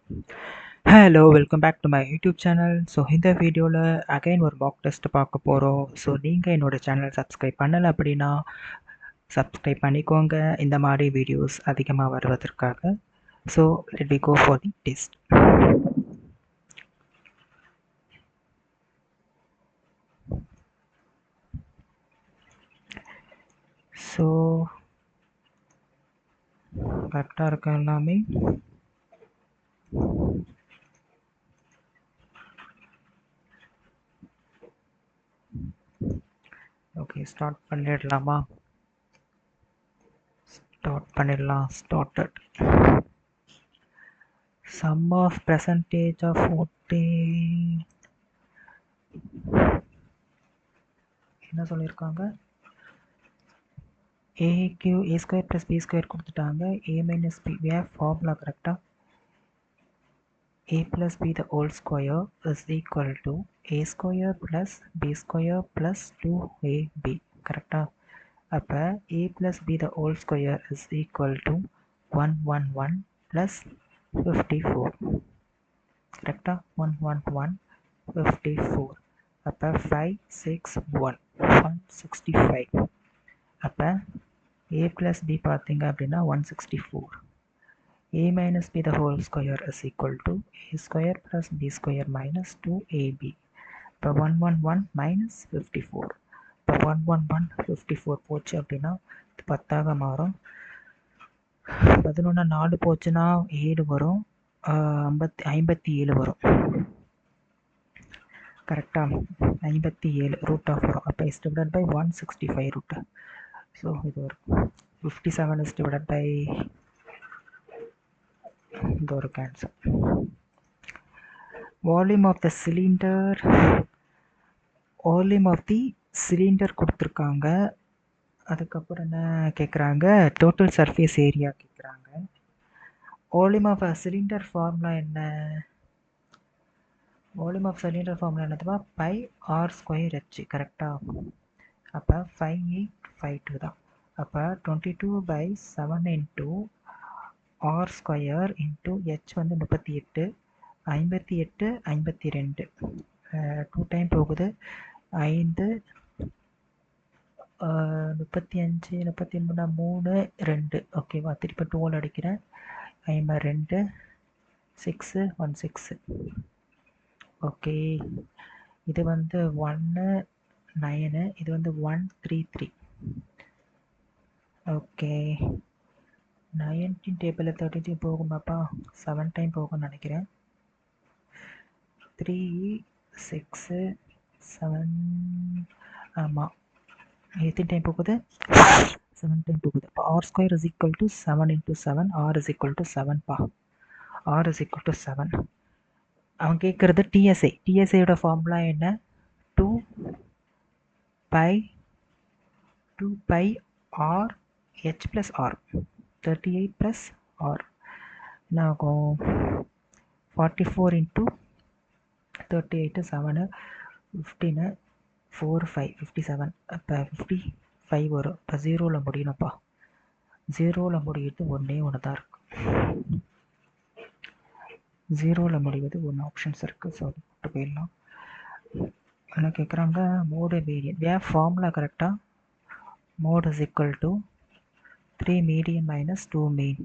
Hello welcome back to my YouTube channel. So இந்த வீடியோவில் again ஒரு மாக் டெஸ்ட் பார்க்க போகிறோம். ஸோ நீங்கள் என்னோட சேனல் சப்ஸ்கிரைப் பண்ணலை அப்படின்னா சப்ஸ்கிரைப் பண்ணிக்கோங்க, இந்த மாதிரி வீடியோஸ் அதிகமாக வருவதற்காக. So let we go for the test. So கரெக்டாக இருக்க எல்லாமே. ஓகே, ஸ்டார்ட் பண்ணிடலாமா? Started. Sum of percentage of 40. என்ன சொல்லியிருக்காங்க? a square plus b square கொடுத்துட்டாங்க. a minus b, we have formula correct? a plus b the whole square is equal to a square plus b square plus 2ab, correct? அப்போ a plus b the whole square is equal to 111 plus 54, correct? 111 54. அப்போ 561 165. அப்போ a plus b பார்த்தீங்க அப்படின்னா 164. a minus b the whole square is equal to a square plus b square minus 2ab. இப்போ 111 minus 54. இப்போ 111 54 போச்சு அப்படின்னா 10ஆக மாறும். 11 4 போச்சுன்னா 7 வரும், 57 வரும், கரெக்டாக 57 ரூட் ஆஃப் வரும். அப்போ is divided by 165 root. So இது வரும் 57 இஸ் டிவைடட் பை இந்த ஒரு cancel. Volume of the cylinder கொடுத்துருக்காங்க. அதுக்கப்புறம் என்ன கேட்குறாங்க? டோட்டல் சர்ஃபேஸ் ஏரியா கேட்குறாங்க. வால்யூம் ஆஃப் சிலிண்டர் ஃபார்முலா என்ன? வால்யூம் ஆஃப் சிலிண்டர் ஃபார்முலா என்னதுமா? பை ஆர் ஸ்கொயர் ஹெச், கரெக்டாக? அப்போ 5852 தான். அப்போ 22/7 into R square into H வந்து 38, 58 52, 2 டைம் போகுது, 5 35 33 3 2, ஓகேவா? திருப்பி 12 அடிக்கிறேன், 52 6 16. ஓகே, இது வந்து 19, இது வந்து 133. ஓகே, 19 டேபிளில் 33 போகுமாப்பா? 7 டைம் போகும்னு நினைக்கிறேன். 3 6 7, ஆமாம், எத்தனை டைம் போகுது? 7 டைம் போகுது. இப்போ R square is equal to 7 into 7, R is equal to 7பா. R is equal to 7. அவன் கேட்குறது டிஎஸ்ஐ. டிஎஸ்ஐயோட ஃபார்முலா என்ன? 2 pi R H plus R, 38 plus R என்ன ஆகும்? 44 இன்ட்டு 38 7 15 4 5 57. அப்போ 55 வரும். இப்போ 0வில் முடியணும்ப்பா. 0வில் முடியுது ஒன்றே ஒன்று தான் இருக்குது. 0வில் முடிவது ஒன்று ஆப்ஷன்ஸ் இருக்குது. ஸோ அது போட்டு போயிடலாம். என்ன கேட்குறாங்க? Mode median. வே ஃபார்முலா கரெக்டாக? Mode is equal to 3 median minus 2 mean.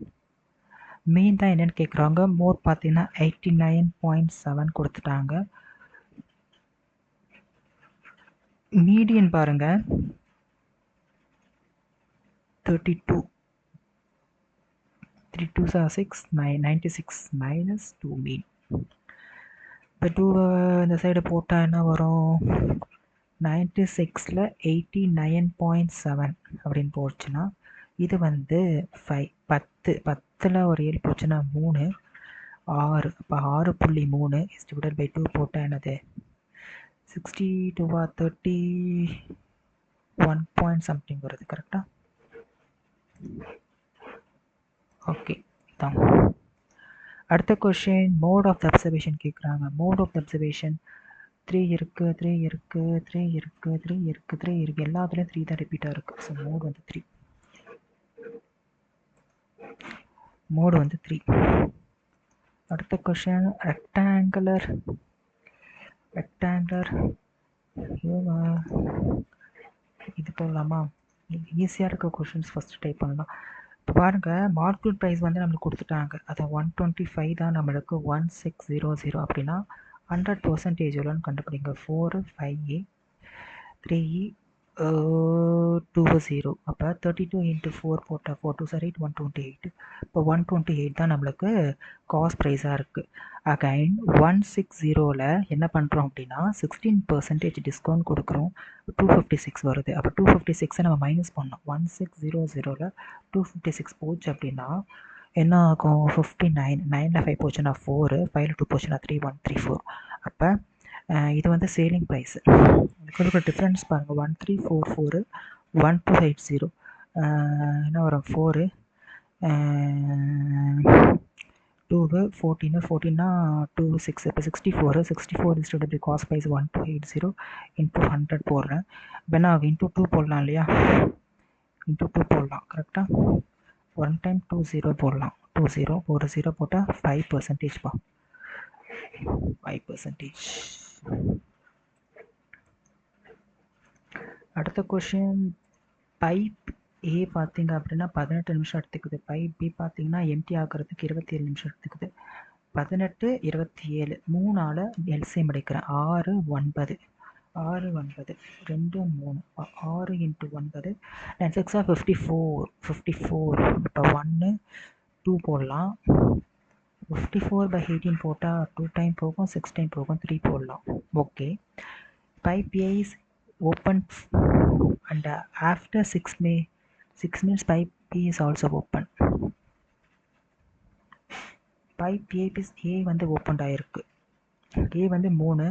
Mean தான் என்னென்னு கேட்குறாங்க. மோட் பார்த்தீங்கன்னா 89.7 கொடுத்துட்டாங்க. மீடியன் பாருங்க 32, 3 2s are 6, 96 minus 2 மீன். இப்போ 2 இந்த சைடு போட்டால் என்ன வரும்? 96ல் 89.7 அப்படின்னு போச்சுன்னா இது வந்து 5 10ல் ஒரு 7 போச்சுன்னா 3 6. இப்போ 6.3 இஸ் டிவைடட் பை 2 போட்டால் என்னது? 62 31 பாயிண்ட் சம்திங் வருது, கரெக்டாக? ஓகே தான். அடுத்த question mode of the observation கேட்குறாங்க. மோட் ஆஃப் த அப்சர்வேஷன் 3 இருக்குது, 3 இருக்குது, 3 இருக்குது, 3 இருக்குது, 3 இருக்குது, எல்லாத்துலேயும் 3 தான் ரிப்பீட்டாக இருக்குது. ஸோ மோட் வந்து 3. மோடு வந்து 3. அடுத்த கொஷின் ரெக்டாங்குலர் இது போடலாமா? ஈஸியாக இருக்க கொஷின்ஸ் ஃபஸ்ட்டு டைப் பண்ணலாம். இப்போ பாருங்கள், மார்க்கெட் ப்ரைஸ் வந்து நம்மளுக்கு கொடுத்துட்டாங்க. அதை 125 தான் நம்மளுக்கு 1600 அப்படின்னா 100% எவ்வளோன்னு கண்டுபிடிங்க. 4 5 3 20. அப்போ 32 × 4 போட்டால் 4 2 8 128. இப்போ 128 தான் நம்மளுக்கு காஸ்ட் ப்ரைஸாக இருக்குது. அகைன் 160ல் என்ன பண்ணுறோம் அப்படின்னா 16% டிஸ்கவுண்ட் கொடுக்குறோம். 256 வருது. அப்போ 256 நம்ம மைனஸ் பண்ணோம். 1600ல் 256 போச்சு அப்படின்னா என்ன ஆகும்? 59. 9ல் 5 போச்சுன்னா 4, 5ல் 2 போச்சுன்னா 3 134. அப்போ இது வந்து சேலிங் ப்ரைஸு. இதுக்கு டிஃப்ரென்ஸ் பாருங்கள். 1344 1280 என்ன வரும்? 4 2 14 14னா 2 6. இப்போ 64 is to cost price 1280 into 100 போடுறேன். வேணா இன்ட்டு 2 போடலாம் இல்லையா? இன்ட்டு 2 போடலாம். கரெக்டாக 1 டைம் 20 போடலாம். 20 ஒரு 0 போட்டால் 5% பா. 5%. அடுத்த கொஷின், பைப் ஏ பார்த்தீங்க அப்படின்னா 18 நிமிஷம் எடுத்துக்குது. பைப் பி பார்த்தீங்கன்னா எம்டி ஆகிறதுக்கு 27 நிமிஷம் எடுத்துக்குது. 18 27 3ஆல் எல்சிஎம் எடுக்கிறேன். 6 9 6 9 2 3 6 × 9 9 6 54. இப்போ 1 2 போடலாம். 54/18 போட்டால் 2 டைம் போகும், 6 டைம் போகும், 3 போடலாம். Okay. Pipe A is open and after 6 minutes pipe B is also open. Pipe A வந்து ஓப்பன் ஆகிருக்கு. A வந்து 3.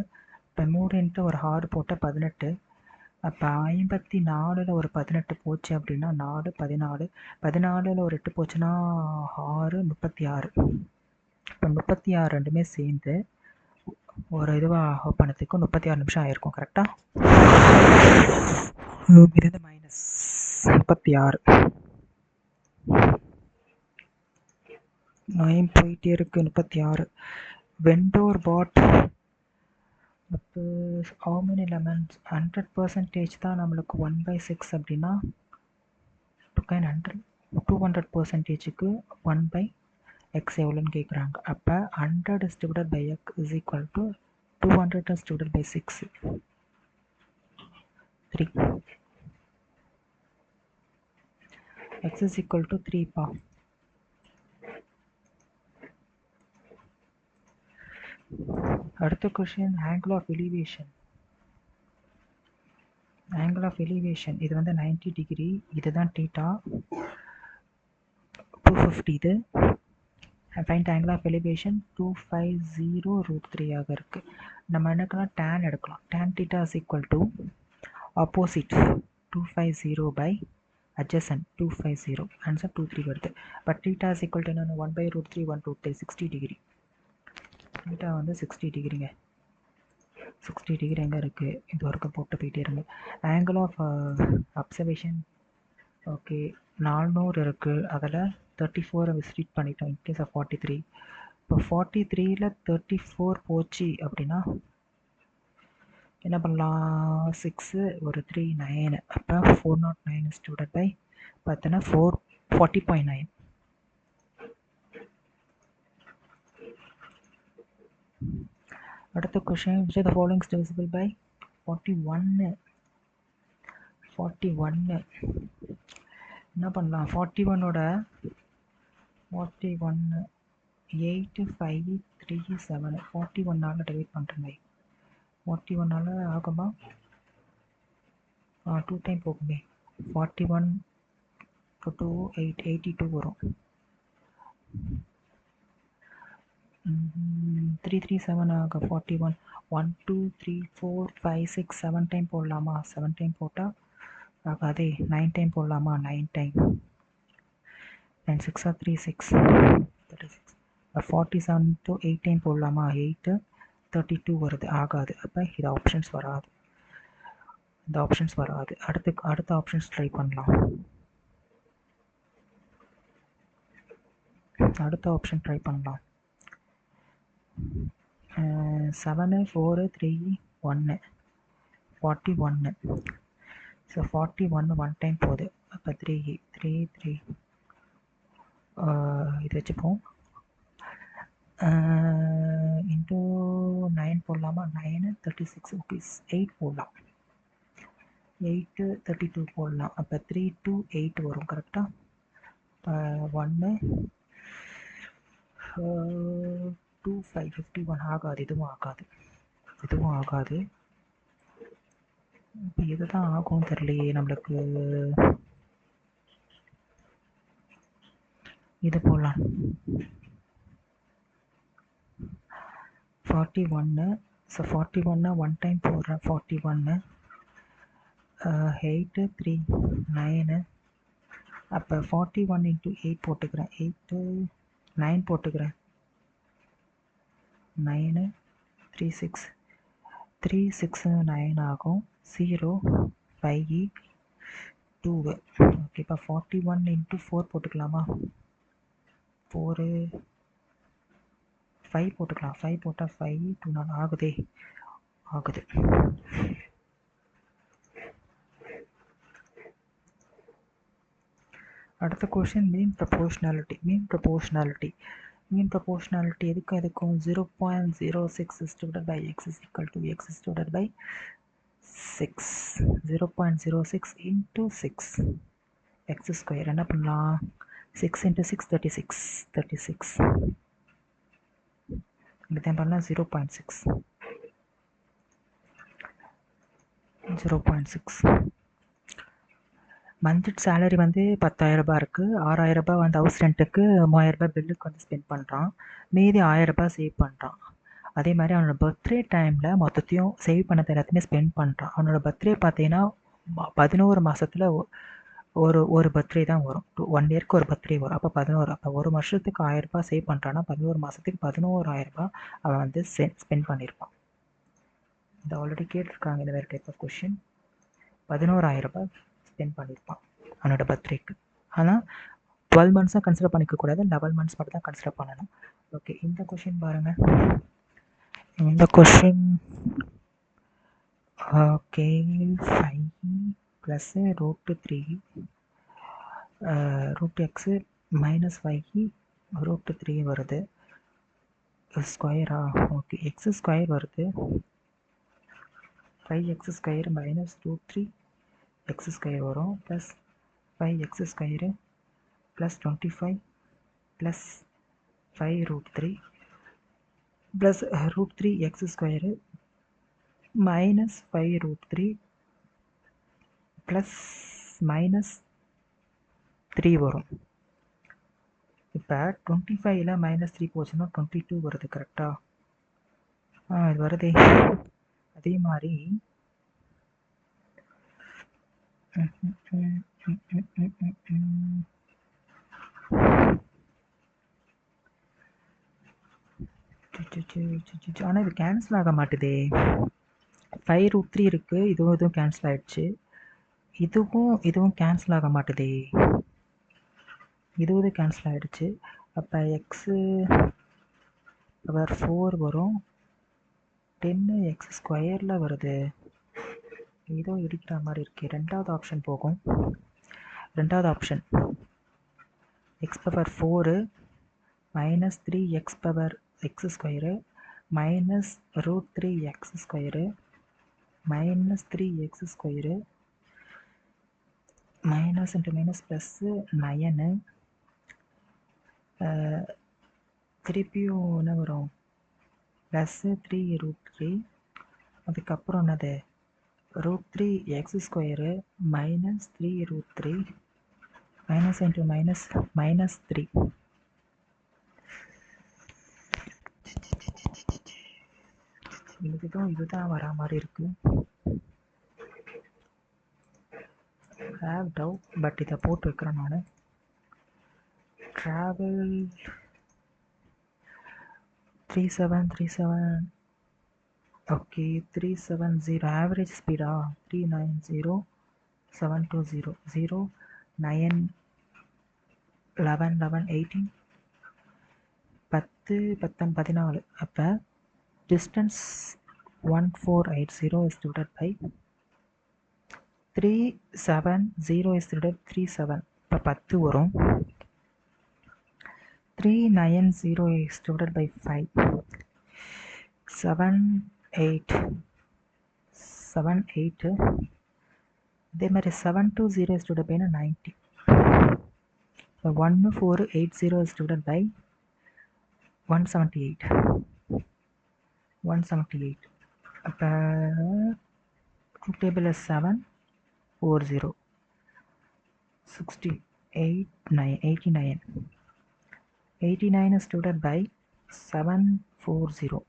இப்போ 3 ஒரு 6 போட்டால் 18. அப்போ 54ல் ஒரு 18 போச்சு அப்படின்னா 4 14. 14ல் ஒரு 8 போச்சுன்னா 6 36. இப்போ 36 ரெண்டுமே சேர்ந்து ஒரு இதுவாக ஓப்பனத்துக்கு 36 நிமிஷம் ஆகிருக்கும். கரெக்டாக இது மைனஸ் 36. 9 போயிட்டே இருக்கு. 36. வெண்டோர் பாட் இப்போ how many lemons? 100% தான் நம்மளுக்கு 1/6 அப்படின்னா 200%க்கு 1/x எவ்வளோன்னு கேட்குறாங்க. அப்போ 100 is divided by x is equal to 200 is divided by 6. 3. x is equal to 3 பா. அடுத்த question, angle of elevation. Angle of elevation இது வந்து 90 டிகிரி. இதுதான் டீட்டா. 250 இது. ஃபைண்ட் ஆங்கிள் ஆஃப் எலிவேஷன் 250√3 ஆக இருக்குது. நம்ம என்னக்கலாம் tan எடுக்கலாம். tan theta is equal to opposite 250 adjacent 250. Answer 23 வருது. But theta is equal to என்னென்னு 1/√3 1/2 60 டிகிரி. theta வந்து 60 டிகிரிங்க. 60 டிகிரி எங்கே இருக்குது? இது வரைக்கும் போட்டு போயிட்டே இருங்க. ஆங்கிள் ஆஃப் அப்சர்வேஷன் ஓகே 400 இருக்குது. அதில் 34 விசிட் பண்ணிட்டோம். In case of 43. இப்போ 43ல் 34 போச்சு அப்படின்னா என்ன பண்ணலாம்? 6 ஒரு 3 9. அப்போ 409 is divided by பார்த்தோன்னா 40.9. அடுத்த question, which of the following is divisible by 41? 41 என்ன பண்ணலாம்? 41ஓட 41 8 5 3 7 41ஆல் டிவைட் பண்ணுறேங்க. 41ஆல் ஆகுமா? 2 டைம் போகுமே. 41 2 8 82 வரும். 3 3 7 ஆக 41. 1 2 3 4 5 6 7 டைம் போடலாமா? 7 டைம் போட்டால் ஆகாதே. 9 டைம் போடலாமா? 9 டைம். 9 6 36 36. 47 to 8 டைம் போடலாமா? 8 32 வருது. ஆகாது. அப்போ இது ஆப்ஷன்ஸ் வராது. இந்த ஆப்ஷன்ஸ் வராது. அடுத்த ஆப்ஷன்ஸ் ட்ரை பண்ணலாம். அடுத்த ஆப்ஷன் ட்ரை பண்ணலாம். 7 4 3 1 41. ஸோ 41 ஒன் டைம் போகுது. அப்போ 3 3 3 இது வச்சுப்போம். இன்ட்டு 9 போடலாமா? 9 36 ருபீஸ். 8 போடலாம். 8 32 போடலாம். அப்போ 3 2 8 வரும். கரெக்டாக 1 2 5 51 ஆகாது. இதுவும் ஆகாது. இப்போ இதுதான் ஆகும் தெரியலையே நம்மளுக்கு. இது போடலாம். 41. ஸோ 41 ஒன் டைம் போடுறேன். 41 8 3 9. அப்போ 41 இன்ட்டு 8 போட்டுக்கிறேன். 8 9 போட்டுக்கிறேன். 9 3 6 3 6 9 ஆகும். 0 5 2. ஓகே, இப்போ 41 இன்ட்டு 4 போட்டுக்கலாமா? 4 5 போட்டுக்கலாம். 5 போட்டால் 5 2 4 ஆகுது. அடுத்த கொஷின் மீன் ப்ரொபோர்ஷனாலிட்டி. மீன் ப்ரொபோர்ஷனாலிட்டி எதுக்கும் 0.06 is divided by x is equal to x is divided by 6. 0.06 into 6 x square. என்ன பண்ணலாம்? 6 into 6 36. இப்படி பண்ணலாம். 0.6. மந்த்லி சேலரி வந்து 10,000 ரூபாய் இருக்குது. 6,000 ரூபாய் வந்து ஹவுஸ் ரெண்ட்டுக்கு, 3,000 ரூபாய் பில்லுக்கு வந்து ஸ்பெண்ட் பண்ணுறான். மீதி 1,000 ரூபாய் சேவ் பண்ணுறான். அதே மாதிரி அவனோட பர்த்டே டைமில் மொத்தத்தையும் சேவ் பண்ணது எல்லாத்தையுமே ஸ்பெண்ட் பண்ணுறான். அவனோட பர்த்டே பார்த்தீங்கன்னா 11 மாதத்தில் ஒரு பர்த்டே தான் வரும். 1 இயருக்கு ஒரு பர்த்டே வரும். அப்போ 11. அப்போ ஒரு வருஷத்துக்கு 1,000 ரூபாய் சேவ் பண்ணுறான்னா 11 மாதத்துக்கு 11,000 ரூபாய் அவன் வந்து ஸ்பெண்ட் பண்ணியிருப்பான். இது ஆல்ரெடி கேட்டிருக்காங்க இந்த வேறு டைப் ஆஃப் கொஷின். 11,000 ரூபாய் ஸ்பெண்ட் பண்ணியிருப்பான் அவனோட பர்த்டேக்கு. ஆனால் 12 மந்த்ஸாக கன்சிடர் பண்ணிக்கக்கூடாது. 11 மந்த்ஸ் மட்டும் தான் கன்சிடர் பண்ணணும். ஓகே, இந்த கொஷின் பாருங்கள். இந்த கொஷின் ஓகே 5 + √3 √x -5 √3 வருது. ஸ்கொயரா? ஓகே, x ஸ்கொயர் வருது. 5x ஸ்கொயர் -√3 x ஸ்கொயர் வரும். Plus 5x square plus 25 plus 5√3 plus √3x square -5√3 plus -3 வரும். இப்போ 25ல் -3 போச்சுன்னா 22 வருது. கரெக்டாக? இது வருதே. அதே மாதிரி ஆனால் இது கேன்சல் ஆக மாட்டுதே. 5√3 இருக்குது. இதுவும் கேன்சல் ஆகிடுச்சு. இதுவும் கேன்சல் ஆக மாட்டுதே. இதுவும் கேன்சல் ஆகிடுச்சு. அப்போ எக்ஸு பவர் 4 வரும். 10x ஸ்கொயரில் வருது. ஏதோ இடிக்கிற மாதிரி இருக்கு. ரெண்டாவது ஆப்ஷன் போகும். ரெண்டாவது option x power 4 -3x power x square -√3x square -3x square minus into minus plus 9. திருப்பியும் என்ன வரும்? ப்ளஸ்ஸு 3√3. அதுக்கப்புறம் என்னது? √3x square -3√3 minus into minus -3. இதுதான் வரா மாதிரி இருக்கு. ஹேவ் டவுட், பட் இதை போட்டு வைக்கிறேன் நான். ட்ராவல் 3737. ஓகே, 370. Average speedo 390 720 9 11 11 18 10 10 14. அப்போ distance 1480 is divided by 370 is divided by 37. இப்போ 10 வரும். 390 is divided by 5. 78. அதே மாதிரி 720 is divided by 90. So 1480 is divided by 178. 178. அப்போ truth table is 740. 89. 89 is divided by 740.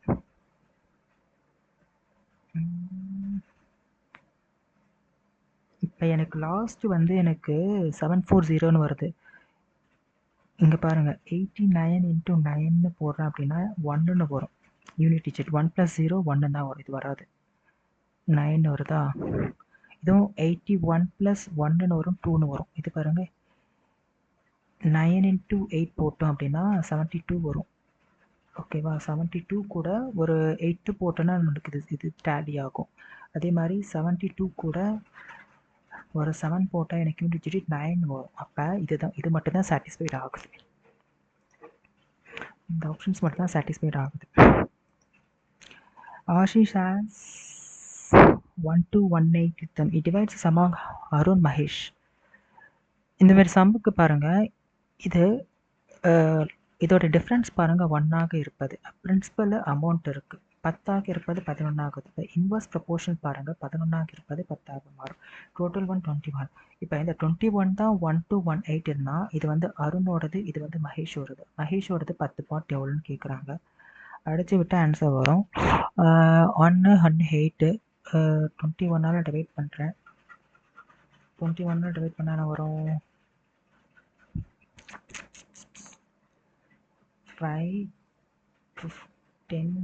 இப்போ எனக்கு லாஸ்ட் வந்து எனக்கு 740 வருது. இங்கே பாருங்கள் 89 into 9 போடுறேன் அப்படின்னா 1 வரும். யூனிட் டிஜிட் 1 + 0 1 தான் வரும். இது வராது. 9 வருதா? இதுவும் 81 + 1 வரும். 2 வரும். இது பாருங்கள் 9 into 8 போட்டோம் அப்படின்னா 72 வரும். ஓகேவா? 72 கூட ஒரு 8 போட்டோன்னா நமக்கு இது டேலி ஆகும். அதே மாதிரி 72 கூட ஒரு 7 போட்டால் எனக்கு யூனிட் டிஜிட் 9 வரும். அப்போ இது மட்டும்தான் சாட்டிஸ்ஃபைட் ஆகுது. இந்த ஆப்ஷன்ஸ் மட்டும்தான் சாட்டிஸ்ஃபைட் ஆகுது. Ashish has 1218 with them. It divides among Arun Mahesh. இந்த மாதிரி சம்முக்கு பாருங்கள், இதோட டிஃப்ரென்ஸ் பாருங்கள் 1ஆக இருப்பது. பிரின்சிபல் அமௌண்ட் இருக்குது. 10ஆக இருப்பது 11 ஆகுது. இப்போ இன்வர்ஸ் ப்ரொபோர்ஷன் பாருங்கள், 11ஆக இருப்பது 10ஆக மாறும். டோட்டல் 21. இப்போ இந்த 21 தான் 1218 இருந்தால் இது வந்து அருணோடது, இது வந்து மகேஷோடது. மகேஷோடது 10 பார்ட் எவ்வளோன்னு கேட்குறாங்க. அடித்து விட்டு ஆன்சர் வரும். 118 21ஆல் டிவைட் பண்ணுறேன். 21ஆல் டிவைட் பண்ணால் வரும் 5 10.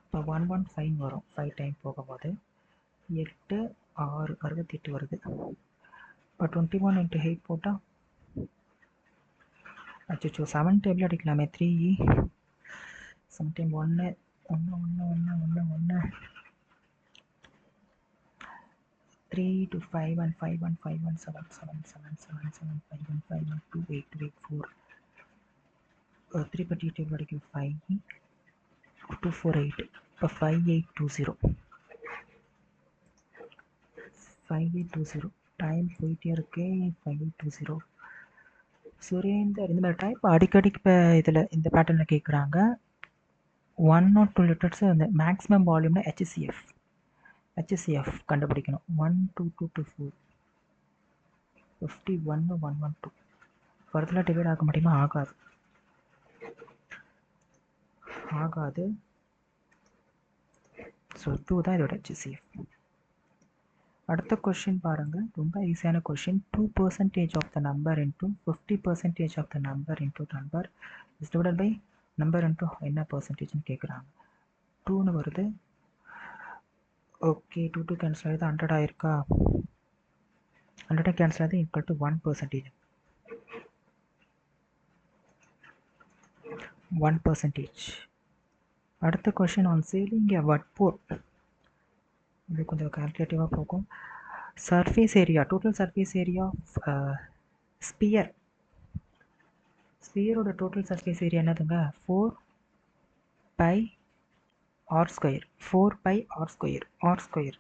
இப்போ 115 வரும். 5 டைம் போகும்போது 8 6 68 வருது. இப்போ 21 into 8 போட்டால் அச்சோ 7 டேபிள் அடிக்கலாமே. 3 சம்டைம் 1 3 to 5 1 5 1 5 1 7 7 7 7 7 5 1 5 1 2 8 2 8 4 3 பட்டி டேபிள் அடிக்கும் 5 2 4 8. இப்போ 5820 5820 டைம் போயிட்டே இருக்கு. 5820 சுரேந்தர். இந்த மாதிரி டைப் அடிக்கடிக்கு இப்போ இதில் இந்த பேட்டர்னில் கேட்குறாங்க. 1 or 2 லிட்டர்ஸ் அந்த மேக்ஸிமம் வால்யூம்னா HCF கண்டுபிடிக்கணும். 1 2 2 2 4 51 112 ஃபர்தராக டிவைட் ஆக முடியுமா? ஆகாது. ஸோ 2 தான் இதோட HCF. அடுத்த கொஷின் பாருங்கள், ரொம்ப ஈஸியான question. 2% of the number into 50% of the number into number is divided by number into என்ன பர்சன்டேஜ்னு கேட்குறாங்க. 2ன்னு வருது. ஓகே 2 கேன்சல் ஆகிடுது. 100 ஆயிருக்கா? 100 கேன்சல் ஆகுது. Equal to 1%. 1%. அடுத்த கொஷின் ஆன் சேலிங் எ வட்போர்ட். இது கொஞ்சம் கால்குலேட்டிவாக போகும். Surface area, total surface area ஸ்பியரோட டோட்டல் சர்ஃபேஸ் ஏரியா என்னதுங்க? 4πr². 4πr².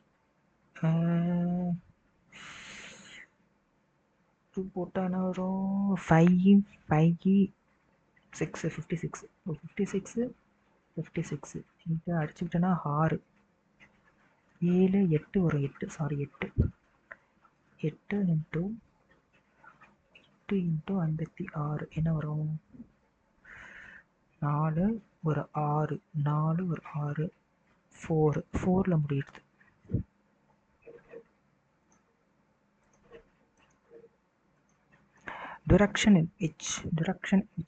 போட்டால் என்ன வரும்? 5 6 56. 56 இங்கே அடிச்சுக்கிட்டேன்னா 6 7 8 வரும். 8 இன்ட்டு 56 என்ன வரும்? 4 ஒரு 6 4 ஒரு 6 4ல் முடியுது. direction in which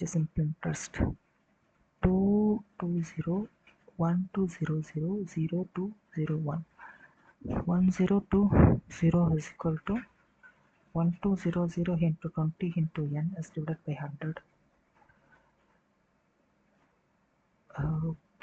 is simple interest. 220 1200 0201 1020 is equal to 1200 into 20 into n is divided by 100.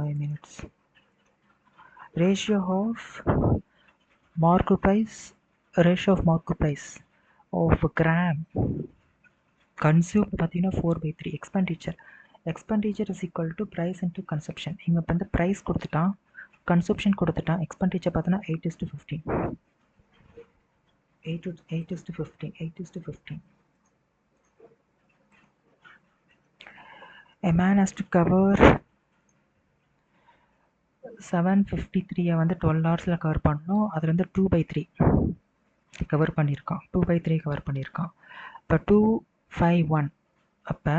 5 minutes. Ratio of market price of gram consumed பார்த்தீங்கன்னா 4/3. expenditure is equal to price into consumption. இங்கே வந்து price கொடுத்துட்டான், consumption கொடுத்துட்டான், expenditure பார்த்தீங்கன்னா 8:15. 8:15. A man has to cover 753 வந்து 12 ஹவர்ஸில் cover பண்ணணும். அதில் வந்து 2/3 கவர் பண்ணியிருக்கான். 2/3 கவர் பண்ணியிருக்கான். இப்போ 251, அப்போ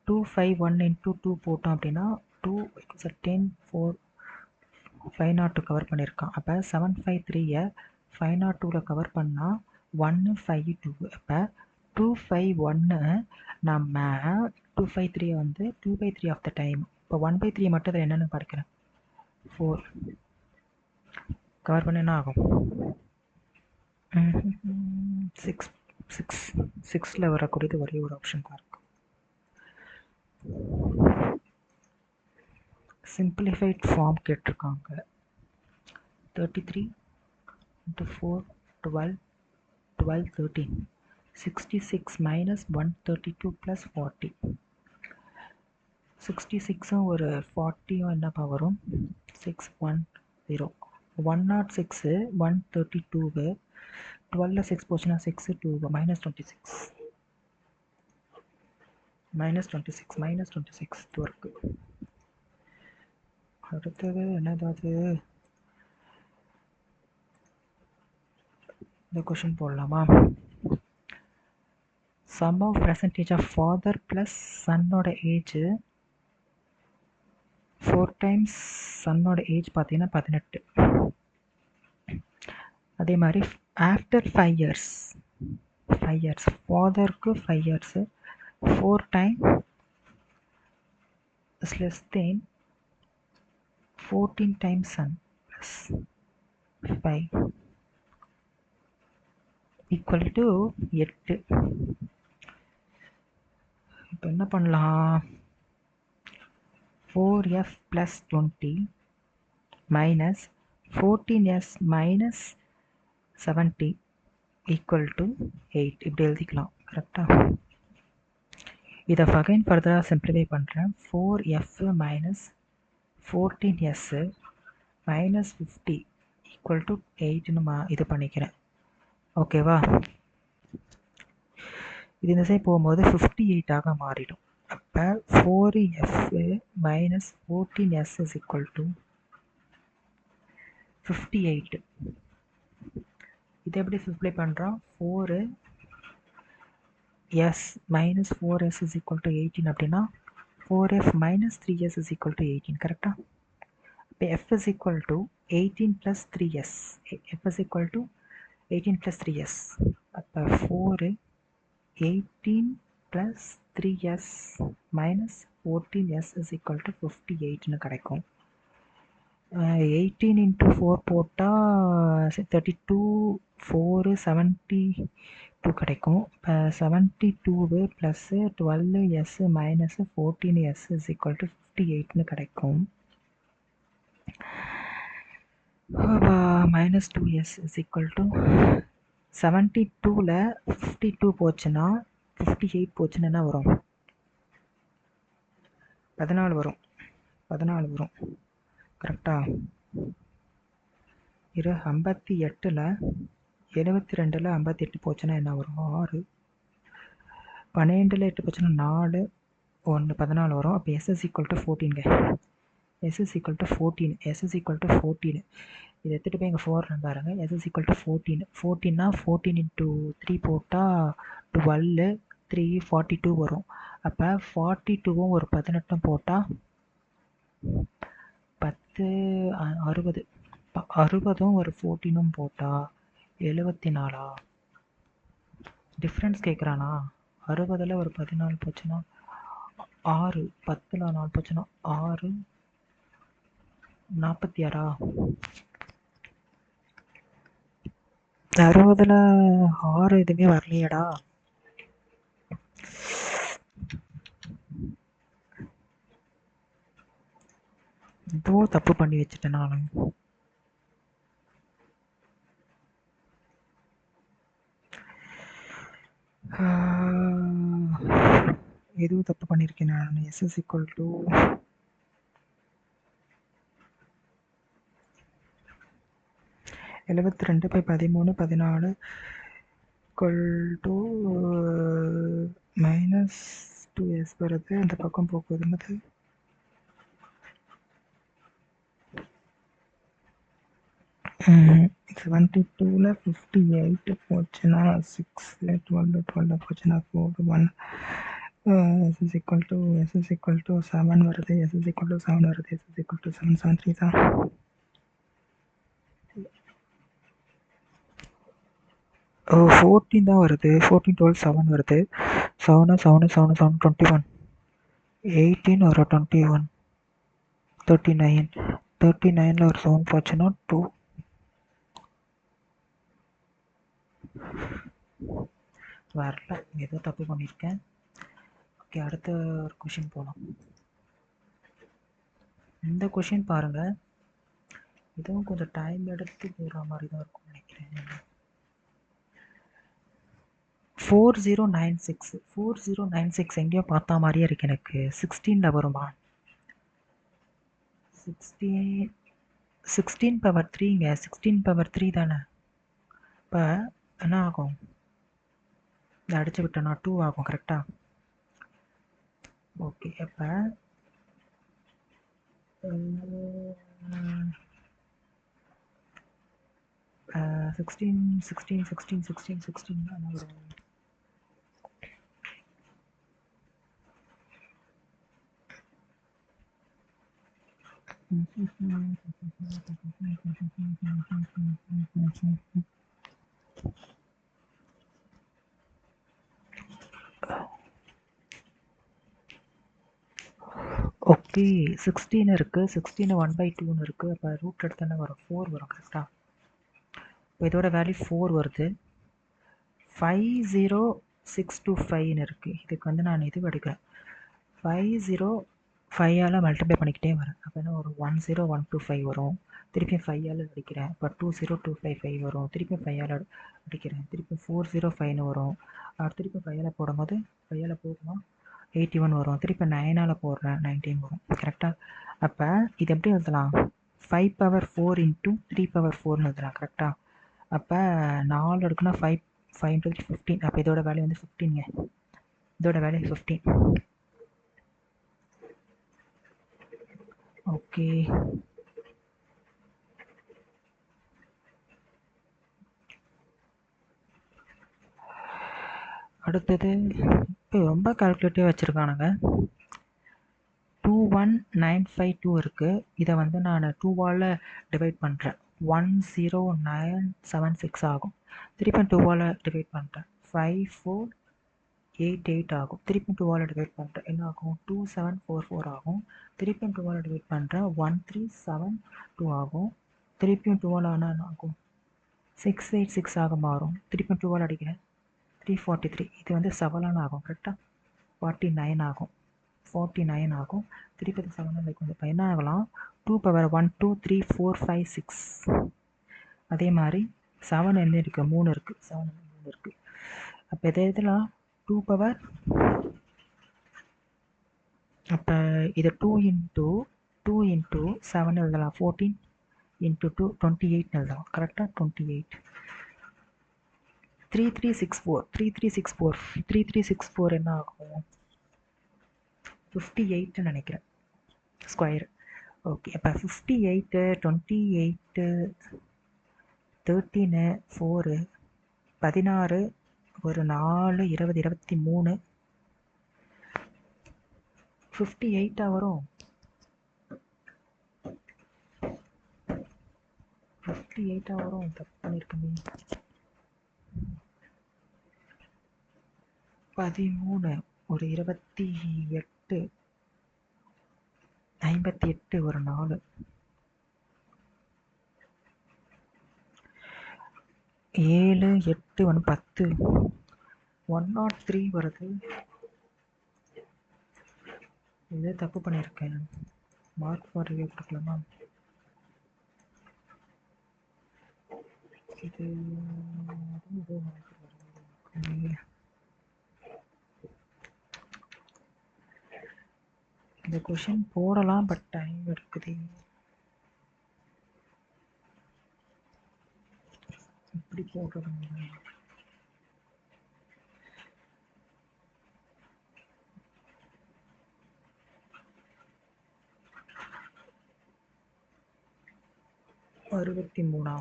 251 into 2 போட்டோம் அப்படின்னா 2 10 4 502 கவர் பண்ணியிருக்கான். அப்போ 753 502 கவர் பண்ணால் 152. அப்போ 251 நம்ம 253 வந்து 2/3 ஆஃப் த டைம். இப்போ 1/3 மட்டும் அதில் என்னென்னு படிக்கிறேன், 4 கவர் பண்ண என்ன ஆகும், 6 வரக்கூடியது ஒரே ஒரு ஆப்ஷன் தான் இருக்கும். சிம்பிளிஃபைட் ஃபார்ம் கேட்டிருக்காங்க. 33 into 4 12 12 13 66 minus 132 plus 40. 66 ஒரு 40 என்னப்பா வரும், 610. 106 132 12 6 போச்சுன்னா 6 2 -26 இது இருக்கு. அடுத்தது என்னதாவது இந்த கொஷின் போடலாமா? Sum of percentage of father plus சன்னோட ஏஜ் 4 டைம்ஸ் சன்னோட ஏஜ் பார்த்தீங்கன்னா 18. அதே மாதிரி ஆஃப்டர் 5 years ஃபாதருக்கு 5 years 4 time is less than 14 times son plus 5 equal to 8. இப்போ என்ன பண்ணலாம், 4f plus 20 minus 14s minus 70 equal to 8 இப்படி எழுதிக்கலாம். கரெக்டா? இதை அகைன் ஃபர்தராக சிம்பிளிஃபை பண்ணுறேன். 4f minus 14s minus 50 equal to 8ன்னு இது பண்ணிக்கிறேன். ஓகேவா? இது இந்த சைடு போகும்போது 58ஆக மாறிடும். அப்போ 4f minus 14s is equal to 58. இதை எப்படி சிம்பிளை பண்ணுறோம், 4s minus 4s is equal to 18 அப்படின்னா 4f minus 3s is equal to 18. கரெக்டாக? இப்போ f is equal to 18 plus 3s. f is equal to 18 plus 3s. அப்போ 4 18 plus 3s minus 14s is equal to 58ன்னு கிடைக்கும். 18 into 4 போட்டால் 32 4 72 கிடைக்கும். இப்போ 72 plus 12s minus 14s is equal to 58ன்னு கிடைக்கும். minus 2s is equal to 72ல் 52 போச்சுன்னா 58 போச்சுன்னா என்ன வரும், 14 வரும். கரெக்டா? 58ல் 72ல் 58 போச்சுன்னா என்ன வரும், 6. 12ல் 8 போச்சுன்னா 4 1 14 வரும். அப்போ s is equal to 14ங்க. s is equal to 14. இதை எடுத்துகிட்டு போய் இங்கே 4 பாருங்க. s is equal to 14னா 14 into 3 போட்டால் 12 3 42 வரும். அப்போ 42வும் ஒரு 18 போட்டால் 10 60. 60ம் ஒரு 14ம் போட்டால் 74. டிஃப்ரென்ஸ் கேட்குறானா? 60ல் ஒரு 14 போச்சுன்னா 6, 10ல் 4 போச்சுன்னா 6 46. 60ல் 6 எதுவுமே வரலையடா. ஏதோ தப்பு பண்ணி வச்சுட்டேன் நான். எதுவும் தப்பு பண்ணியிருக்கேன் நான். SS equal to 72/13/14 equal to -2s வருது. அந்த பக்கம் போகுது. 72ல 58 போச்சுன்னா 6, 12 போச்சுன்னா 4, 1. SS equal to 7 வருது. SS equal to 7 வருது. SS equal to 7, 7 3 தான். 14 தான் வருது. 14, 12, 7 வருது. 7, 7, 7, 7, 21. 18 ஒரு 21, 39. 39ல ஒரு 7 போச்சுன்னா 2. வரல, ஏதோ தப்பு பண்ணியிருக்கேன். ஓகே, அடுத்த ஒரு கொஷின் போகலாம். இந்த கொஷின் பாருங்க, இதுவும் கொஞ்சம் டைம் எடுத்து போடுற மாதிரி தான் இருக்கும்னு நினைக்கிறேன். 4096 எங்கேயோ பார்த்தா மாதிரியே இருக்கு எனக்கு. 16ல வருமா? 16 16/3ங்க. 16/3 தானே? இப்போ என்ன ஆகும்? இதை அடிச்சு விட்டேன்னா 2 ஆகும். கரெக்டா? ஓகே, இப்போ 16 16 16 16 16 தான் வரும். ஓகே, 16 இருக்கு. 16 1/2ன்னு இருக்கு. அப்போ ரூட் எடுத்து என்ன வரும்? 4 வரும். கரெக்டா? இப்போ இதோட வேல்யூ 4 வருது. 50625ன்னு இருக்கு. இதுக்கு வந்து நான் இது எடுக்கிறேன். 505ஆல் மல்டிப்ளை பண்ணிக்கிட்டே வரேன். அப்போ என்ன வரும்? 10125 வரும். திருப்பி 5ஆல் அடிக்கிறேன். இப்போ 20255 வரும். திருப்பி 5ஆல் அடிக்கிறேன். திருப்பி 405ன்னு வரும். திருப்பி 5ஆல் போடும்போது 5ஆல் போகுமா 81 வரும். திருப்பி 9ஆல் போடுறேன், 19 வரும். கரெக்டாக? அப்போ இது எப்படி எழுதலாம்? 5/4 × 3/4ன்னு எழுதலாம். கரெக்டாக? அப்போ 4 இருக்குன்னா 5 5 × 3 15. அப்போ இதோட வேல்யூ வந்து 15ங்க. இதோட வேல்யூ 15. ஓகே, அடுத்தது ரொம்ப கால்குலேட்டிவ் வச்சுருக்கானுங்க. 21952 இருக்குது. இதை வந்து நான் 2ஆல் டிவைட் பண்ணுறேன். 10976 ஆகும். திருப்பி 2ஆல் டிவைட் பண்ணுறேன். 5488 ஆகும். திருப்பி 2ஆல் டிவைட் பண்ணுறேன். என்ன ஆகும்? 2744 ஆகும். திருப்பியும் 2ஆல் டிவைட் பண்ணுறேன். 1372 ஆகும். திருப்பியும் 2ஆல் ஆனால் என்ன ஆகும்? 686 ஆக மாறும். திருப்பியும் 2ஆல் அடிக்கிறேன். 343. இது வந்து 7 ஆகும். கரெக்டாக? 49 ஆகும். 49 ஆகும். திருப்பி 7 வந்து இப்போ என்ன ஆகலாம்? 2/1 2 3 4 5 6. அதே மாதிரி 7 என்ன இருக்குது? 3 இருக்குது. 7 3 இருக்குது. அப்போ எதை இதெல்லாம் 2 அப்போ இதை 2 × 7 எழுதலாம். 14 × 2 28 எழுதலாம். கரெக்டாக? 28. 3364 3364 என்ன ஆகும்? 58 நினைக்கிறேன். ஸ்கொயர். ஓகே, அப்போ 58 28 13 4 16 ஒரு 4 20 23 58 வரும். 58 வரும். தப்பு பண்ணியிருக்கேன். 13 ஒரு 28 58 ஒரு 4 7 8 1 10 103 வருது. இது தப்பு பண்ணியிருக்கேன். மார்க் ஃபார் ரிவ்யூ கொடுக்கலாமா? இது இந்த கொஷின் போடலாம், பட் டைம் இருக்குது. எப்படி போடுறது? 63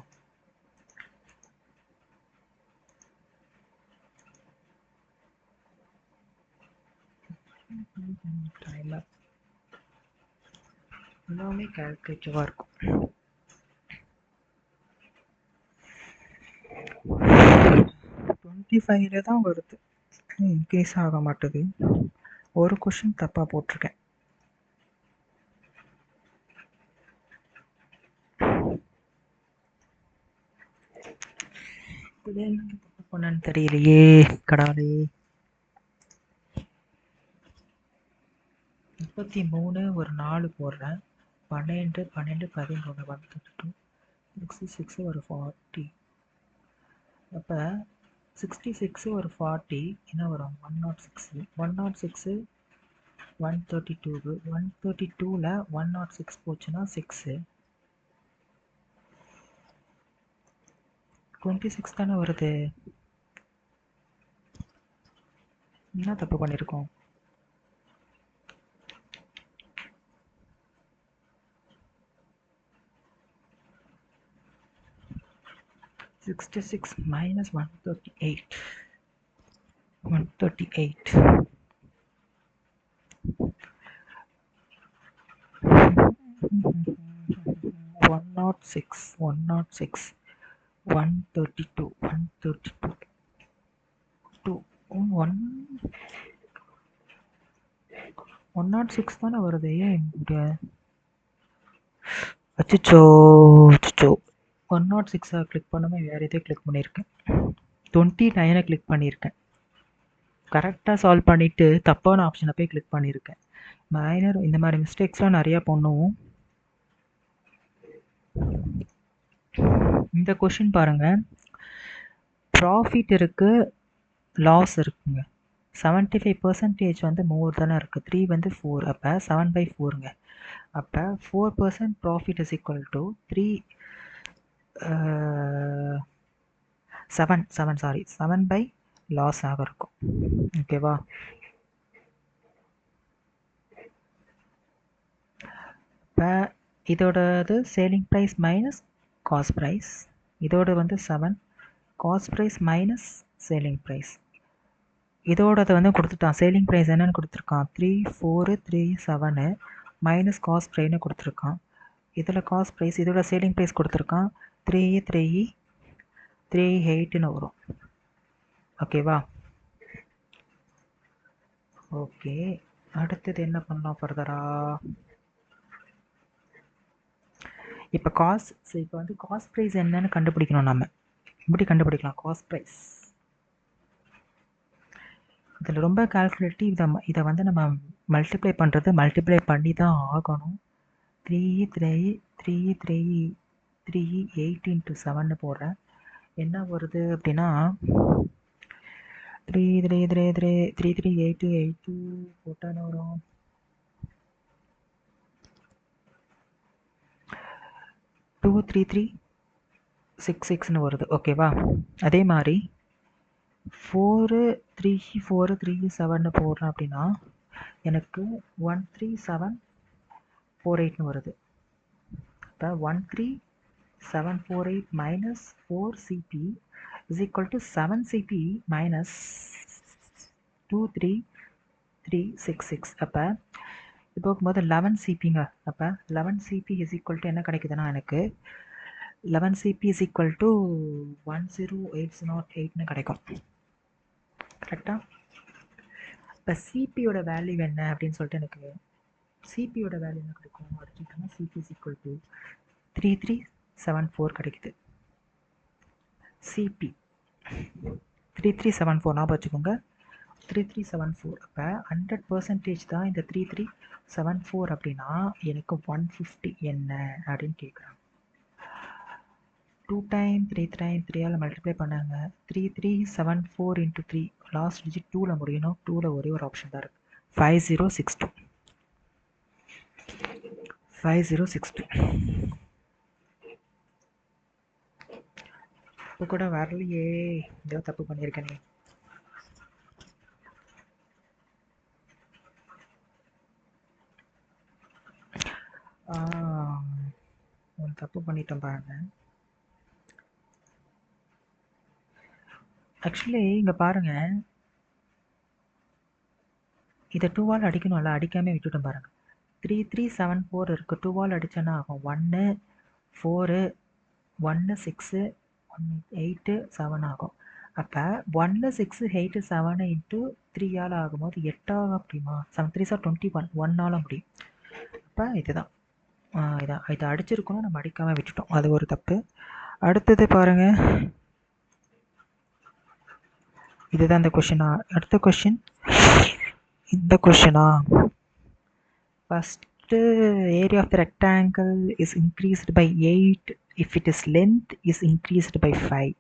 டைமர் எல்லாமே கால்குலேட்டிவாக இருக்கும். 25 தான் வருது, இன்க்ரீஸ் ஆக மாட்டுது. ஒரு கொஷின் தப்பாக போட்டிருக்கேன். என்ன தப்பு பண்ணேன்னு தெரியலையே கடவுளே. 33 ஒரு 4 போடுறேன். 12 12 13 132 66 ஒரு 40. அப்போ 66 ஒரு 40 என்ன வரும்? 106. 106 132. 132ல் 106 போச்சுன்னா 6. 26 தானே வருது. என்ன தப்பு பண்ணியிருக்கோம்? -66 138. 138. 106 106 132 132 2 106 தானே வருது. ஏன் இங்க அச்சோ 106 கிளிக் பண்ணாமல் வேறு எதே கிளிக் பண்ணியிருக்கேன். 29 கிளிக் பண்ணியிருக்கேன். கரெக்டாக சால்வ் பண்ணிவிட்டு தப்பான ஆப்ஷனை போய் கிளிக் பண்ணியிருக்கேன். மைனர் இந்த மாதிரி மிஸ்டேக்ஸ்லாம் நிறையா பண்ணுவோம். இந்த கொஷின் பாருங்கள், ப்ராஃபிட் இருக்குது, லாஸ் இருக்குங்க. 75% வந்து மோர் தானே இருக்குது. 3 வந்து 4, அப்போ 7/4ங்க. அப்போ 4% profit is equal to 7 by loss ஆக இருக்கும். ஓகேவா? இப்போ இதோடது selling price minus cost price. இதோட வந்து 7 cost price minus selling price. இதோடது வந்து கொடுத்துட்டான். சேலிங் ப்ரைஸ் என்னென்னு கொடுத்துருக்கான்? 3437 மைனஸ் காஸ்ட் ப்ரைஸ்னு கொடுத்துருக்கான். இதில் காஸ்ட் ப்ரைஸ், இதோட சேலிங் ப்ரைஸ் கொடுத்துருக்கான் 3338ன்னு வரும். ஓகேவா? ஓகே, அடுத்தது என்ன பண்ணலாம் ஃபர்தரா? இப்போ இப்போ வந்து காஸ்ட் ப்ரைஸ் என்னன்னு கண்டுபிடிக்கணும். நம்ம எப்படி கண்டுபிடிக்கலாம் காஸ்ட் ப்ரைஸ்? இதில் ரொம்ப கால்குலேட்டிவ். இதை வந்து நம்ம மல்டிப்ளை பண்ணி தான் ஆகணும். 338 into 7 போடுறேன். என்ன வருது அப்படின்னா 3382 போட்டால் என்ன வரும்? 23366ன்னு வருது. ஓகேவா? அதே மாதிரி 43437 போடுறேன் அப்படின்னா எனக்கு 13748ன்னு வருது. இப்போ 13748 minus 4CP is equal to 7CP minus 23366. அப்போ இப்போ போகும்போது 11CPங்க. அப்போ 11CP இஸ் ஈக்குவல் டு என்ன கிடைக்குதுன்னா எனக்கு 11CP இஸ் ஈக்குவல் டு 10808ன்னு கிடைக்கும். கரெக்டாக? இப்போ சிபியோட வேல்யூ என்ன அப்படின்னு சொல்லிட்டு எனக்கு சிபியோட வேல்யூ என்ன கிடைக்கும் அடிச்சுட்டோம்னா சிபி இஸ் ஈக்குவல் டு 3374 கிடைக்குது. சிபி 3374 ஞாபகம் வச்சுக்கோங்க. 3374. அப்போ 100% தான் இந்த 3374 அப்படின்னா எனக்கு 150 என்ன அப்படின்னு கேட்குறாங்க. 2 டைம் 3 டைம் 3ஆல் மல்டிப்ளை பண்ணாங்க. 3374 இன்ட்டு 3 லாஸ்ட் டிஜிட் 2ல் முடியணும். 2ல் ஒரே ஒரு ஆப்ஷன் தான் இருக்குது, 5062. 5062 இப்போ கூட வரலையே, ஏதோ தப்பு பண்ணியிருக்கேனே. தப்பு பண்ணிட்டேன் பாருங்க. ஆக்சுவலி இங்கே பாருங்க, இதை 2ஆல் அடிக்கணும்ல, அடிக்காமல் விட்டுட்டோம் பாருங்க. 3374 இருக்கு, 2ஆல் அடிச்சேன்னா ஆகும் 1 4 1 6 1 8 7 ஆகும். அப்போ 1 6 8 7 இன்ட்டு 3ஆல் ஆகும்போது 8 ஆகும். அப்படிமா 7 3 21 1ஆல் முடியும். அப்போ இதுதான் இதை அடிச்சிருக்கணும், நம்ம அடிக்காமல் விட்டுட்டோம், அது ஒரு தப்பு. அடுத்தது பாருங்க, இதுதான் இந்த கொஷினா. அடுத்த கொஷின் இந்த கொஷினா. First area of the rectangle is increased by 8 if it is length is increased by 5.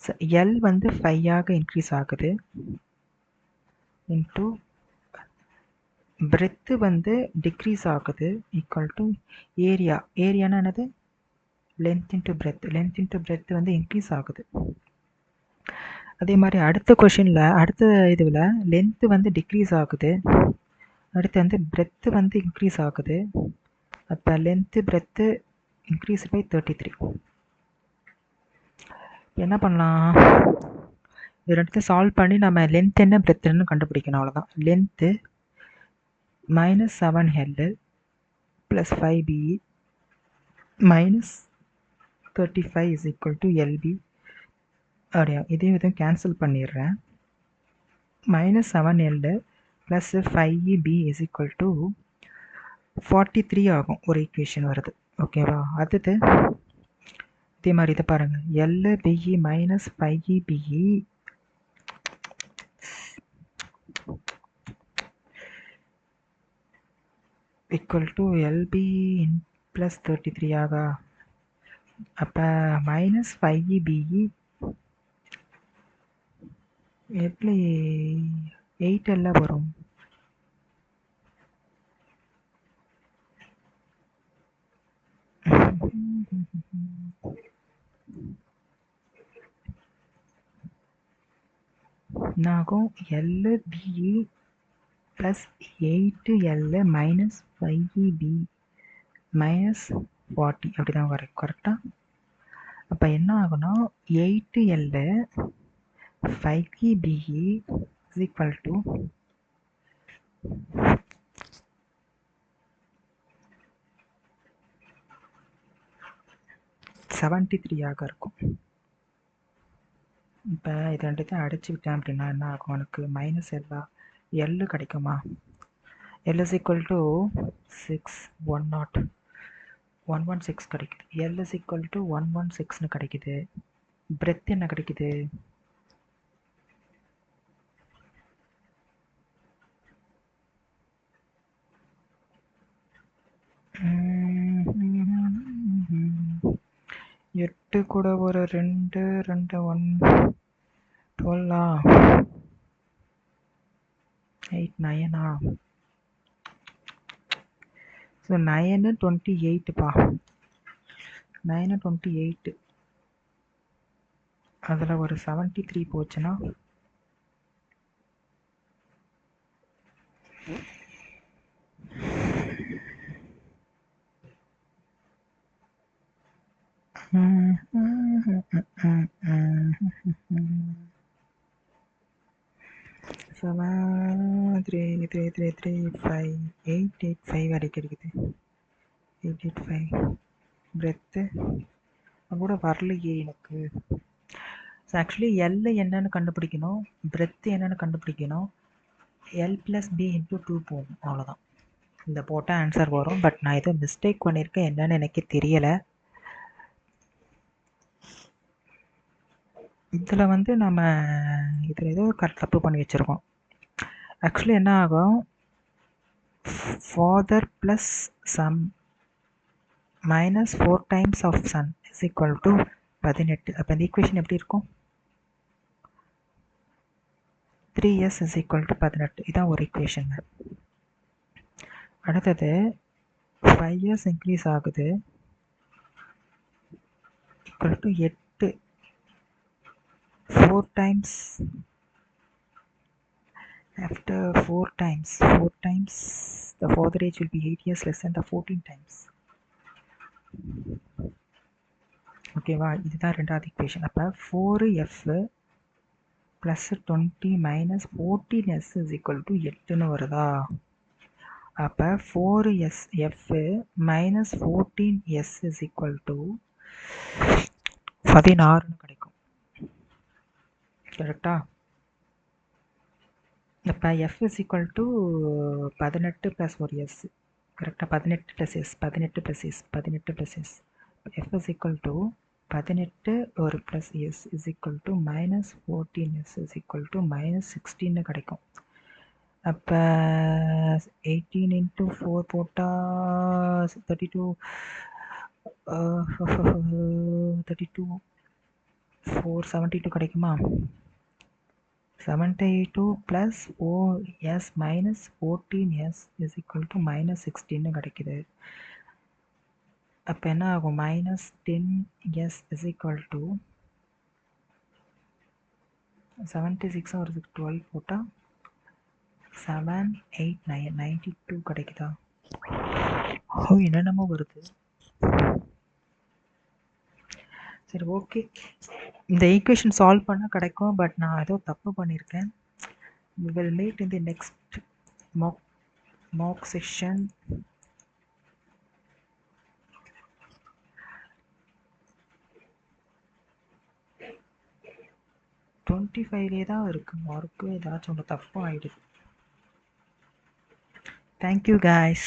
So L வந்து 5 ஆக இன்க்ரீஸ் ஆகுது இன்ட்டு breadth வந்து டிக்ரீஸ் ஆகுது ஈக்குவல் டு ஏரியா. ஏரியானா என்னது? Length into breadth. Length into breadth வந்து increase ஆகுது. அதே மாதிரி அடுத்த கொஷினில், அடுத்த இதில் லென்த்து வந்து டிக்ரீஸ் ஆகுது, அடுத்து வந்து breadth வந்து இன்க்ரீஸ் ஆகுது. அப்போ லென்த்து breadth இன்க்ரீஸ் பை 33. என்ன பண்ணலாம், இது ரெண்டுத்தையும் சால்வ் பண்ணி நம்ம லென்த் என்ன breadth என்ன கண்டுபிடிக்கணும், அவ்வளோதான். Length minus 7L plus 5BE minus 35 is equal to LB. அப்படியா, இதையும் இதையும் கேன்சல் பண்ணிடுறேன். minus 7L plus 5EB is equal to 43 ஆகும், ஒரு ஈக்குவேஷன் வருது. ஓகேவா, அடுத்து இதே மாதிரி இதை பாருங்க, LBE minus 5EBE equal to LB plus 33 ஆகா. அப்போ minus 5EBE எப்படி 8L வரும்? என்னாகும், LBE plus 8L minus 5EB minus 40 அப்படிதான் வரும், கரெக்டா? அப்போ என்ன ஆகும்னா 8L 5EBE is equal to 73 ஆக இருக்கும். இப்போ இது ரெண்டுத்தையும் அடிச்சு விட்டேன் அப்படின்னா என்ன ஆகும், எனக்கு மைனஸ் எல் கிடைக்குமா? L is equal to 116 கிடைக்குது. L is equal to 116 கிடைக்குது. breadth என்ன கிடைக்குது? எட்டு கூட ஒரு 2 2 1 12 8 9 ஸோ 9 28பா, 9 28. அதில் ஒரு 73 போச்சுன்னா கிடைக்குது. 885 breadth கூட வரலையே எனக்கு. ஸோ ஆக்சுவலி எல் என்னன்னு கண்டுபிடிக்கணும், breadth என்னன்னு கண்டுபிடிக்கணும், L plus B into 2 போகணும், அவ்வளோதான். இந்த போட்டால் ஆன்சர் வரும். பட் நான் ஏதோ மிஸ்டேக் பண்ணியிருக்கேன், என்னன்னு எனக்கு தெரியலை. இதில் வந்து நம்ம இதில் ஏதோ தப்பு பண்ணி வச்சுருக்கோம். ஆக்சுவலி என்ன ஆகும், father plus sum minus 4 times of son is equal to 18. அப்போ இந்த ஈக்குவேஷன் எப்படி இருக்கும்? 3s is equal to 18. இதான் ஒரு ஈக்குவேஷன். அடுத்தது 5s இன்க்ரீஸ் ஆகுது equal to 8. 4 times after 4 times the father age will be 8 years less than the 14 times. ஓகேவா, இதுதான் ரெண்டாவது ஈக்குவேஷன். அப்போ 4f plus 20 minus 14s is equal to 8ன்னு வருதா? அப்போ 4sf minus 14s is equal to 16ன்னு கிடைக்கும். கரெக்டா? இப்போ f is equal to 18 plus ஒரு எஸ். கரெக்டாக 18 plus S 18 plus S 18 plus S. f is equal to 18 ஒரு plus S is equal to minus 14s is equal to minus 16ன்னு கிடைக்கும். அப்போ 18 இன்ட்டு 4 போட்டால் 32 472 கிடைக்குமா? 72 plus 4s minus 14s is equal to minus 16 கிடைக்குது. அப்போ என்ன ஆகும்? minus 10s is equal to 76 ஒரு 12 போட்டால் 7 8 9 92 கிடைக்குதா? என்னென்னமோ வருது. சரி, ஓகே. இந்த ஈக்குவேஷன் சால்வ் பண்ண கிடைக்கும், பட் நான் ஏதோ தப்பு பண்ணியிருக்கேன். We will meet in the next mock session. லே தான் இருக்கு மார்க்கு, ஏதாச்சும் ஒன்று தப்பு ஆயிடுது. Thank you guys.